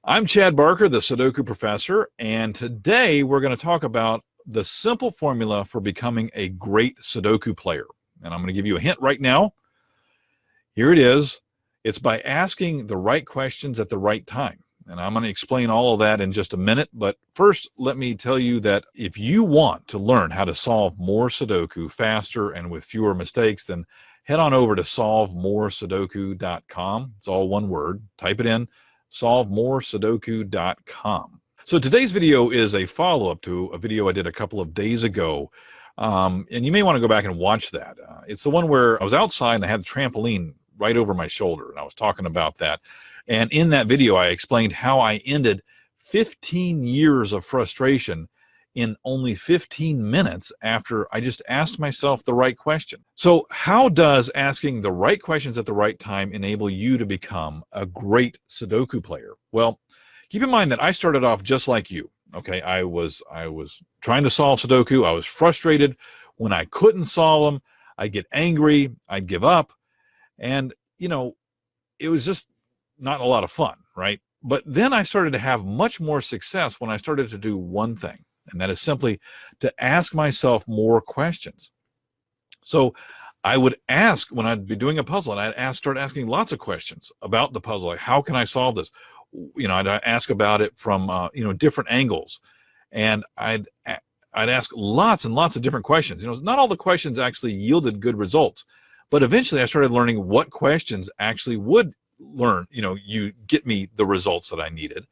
I'm Chad Barker, the Sudoku professor, and today we're going to talk about the simple formula for becoming a great Sudoku player. And I'm going to give you a hint right now. Here it is. It's by asking the right questions at the right time. And I'm going to explain all of that in just a minute. But first, let me tell you that if you want to learn how to solve more Sudoku faster and with fewer mistakes, then head on over to solvemoresudoku.com. It's all one word. Type it in, solvemoresudoku.com. So today's video is a follow-up to a video I did a couple of days ago. And you may want to go back and watch that. It's the one where I was outside and I had the trampoline right over my shoulder, and I was talking about that. And in that video, I explained how I ended 15 years of frustration in only 15 minutes after I just asked myself the right question. So how does asking the right questions at the right time enable you to become a great Sudoku player? Well, keep in mind that I started off just like you. Okay, I was trying to solve Sudoku. I was frustrated when I couldn't solve them. I'd get angry. I'd give up. And, you know, it was just not a lot of fun, right? But then I started to have much more success when I started to do one thing, and that is simply to ask myself more questions. So I would ask when I'd be doing a puzzle, and I'd start asking lots of questions about the puzzle, like how can I solve this? You know, I'd ask about it from different angles, and I'd ask lots and lots of different questions. You know, not all the questions actually yielded good results, but eventually I started learning what questions actually would you get me the results that I needed.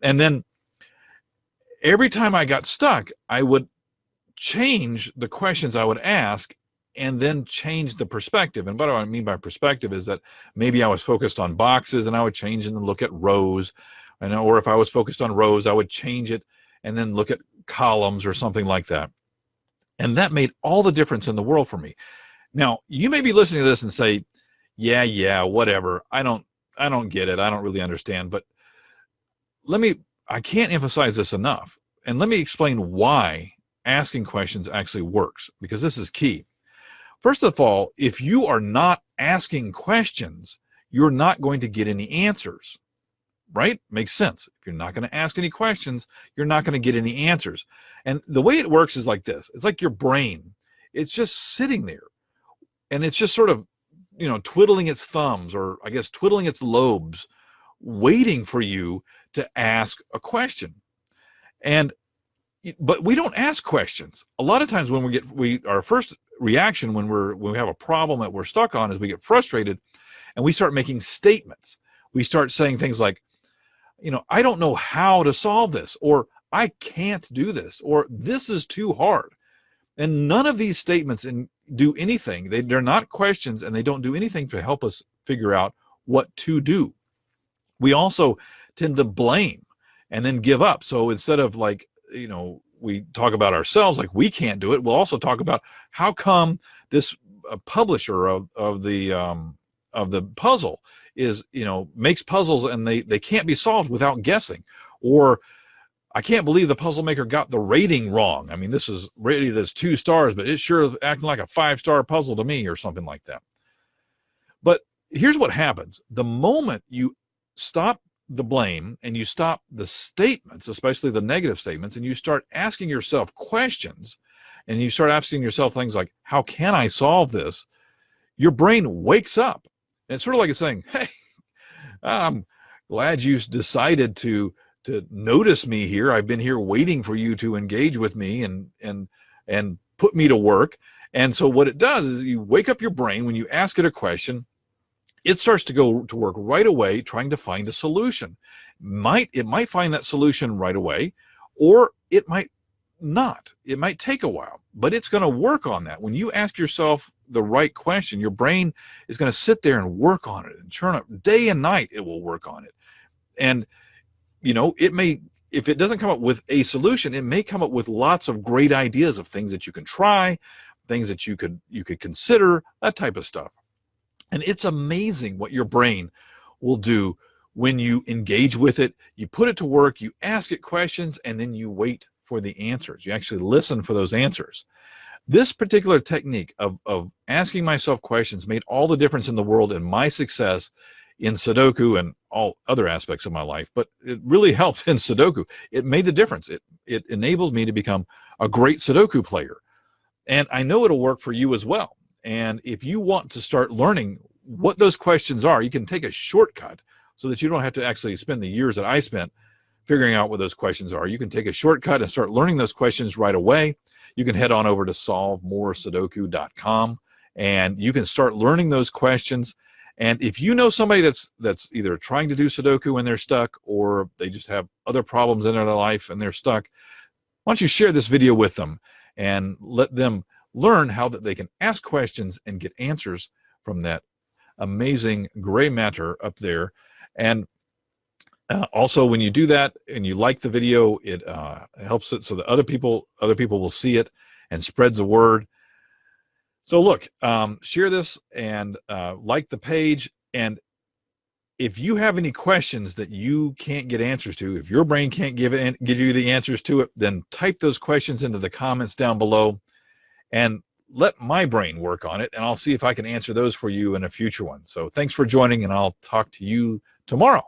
And then every time I got stuck, I would change the questions I would ask and then change the perspective. And what I mean by perspective is that maybe I was focused on boxes and I would change and look at rows. Or if I was focused on rows, I would change it and then look at columns or something like that. And that made all the difference in the world for me. Now, you may be listening to this and say, yeah, whatever. I don't get it. I don't really understand. But I can't emphasize this enough. And let me explain why asking questions actually works, because this is key. First of all, if you are not asking questions, you're not going to get any answers, right? Makes sense. If you're not going to ask any questions, you're not going to get any answers. And the way it works is like this. It's like your brain. It's just sitting there, and it's just sort of, twiddling its thumbs, or I guess twiddling its lobes, waiting for you to ask a question. But we don't ask questions. A lot of times when our first reaction when we have a problem that we're stuck on is we get frustrated and we start making statements. We start saying things like, I don't know how to solve this, or I can't do this, or this is too hard. And none of these statements do anything. They're not questions, and they don't do anything to help us figure out what to do. We also tend to blame and then give up. So instead of we talk about ourselves like we can't do it, we'll also talk about how come this publisher of the puzzle is makes puzzles and they can't be solved without guessing, or I can't believe the puzzle maker got the rating wrong. I mean, this is rated as 2 stars, but it sure is acting like a 5-star puzzle to me, or something like that. But here's what happens. The moment you stop the blame and you stop the statements, especially the negative statements, and you start asking yourself questions, and you start asking yourself things like, how can I solve this? Your brain wakes up. And it's sort of like it's saying, hey, I'm glad you decided to notice me here. I've been here waiting for you to engage with me and put me to work. And so what it does is you wake up your brain. When you ask it a question, it starts to go to work right away trying to find a solution. It might find that solution right away, or it might not. It might take a while, but it's going to work on that. When you ask yourself the right question, your brain is going to sit there and work on it and churn up day and night. It will work on it. And it may, if it doesn't come up with a solution, it may come up with lots of great ideas of things that you can try, things that you could consider, that type of stuff. And it's amazing what your brain will do when you engage with it. You put it to work, you ask it questions, and then you wait for the answers. You actually listen for those answers. This particular technique of asking myself questions made all the difference in the world in my success in Sudoku and all other aspects of my life, but it really helped in Sudoku. It made the difference. It enables me to become a great Sudoku player. And I know it'll work for you as well. And if you want to start learning what those questions are, you can take a shortcut so that you don't have to actually spend the years that I spent figuring out what those questions are. You can take a shortcut and start learning those questions right away. You can head on over to solvemoresudoku.com and you can start learning those questions. And if you know somebody that's either trying to do Sudoku and they're stuck, or they just have other problems in their life and they're stuck, why don't you share this video with them and let them learn how that they can ask questions and get answers from that amazing gray matter up there. And also, when you do that and you like the video, it helps it so that other people will see it and spreads the word. So look, share this and like the page. And if you have any questions that you can't get answers to, if your brain can't give you the answers to it, then type those questions into the comments down below and let my brain work on it, and I'll see if I can answer those for you in a future one. So thanks for joining, and I'll talk to you tomorrow.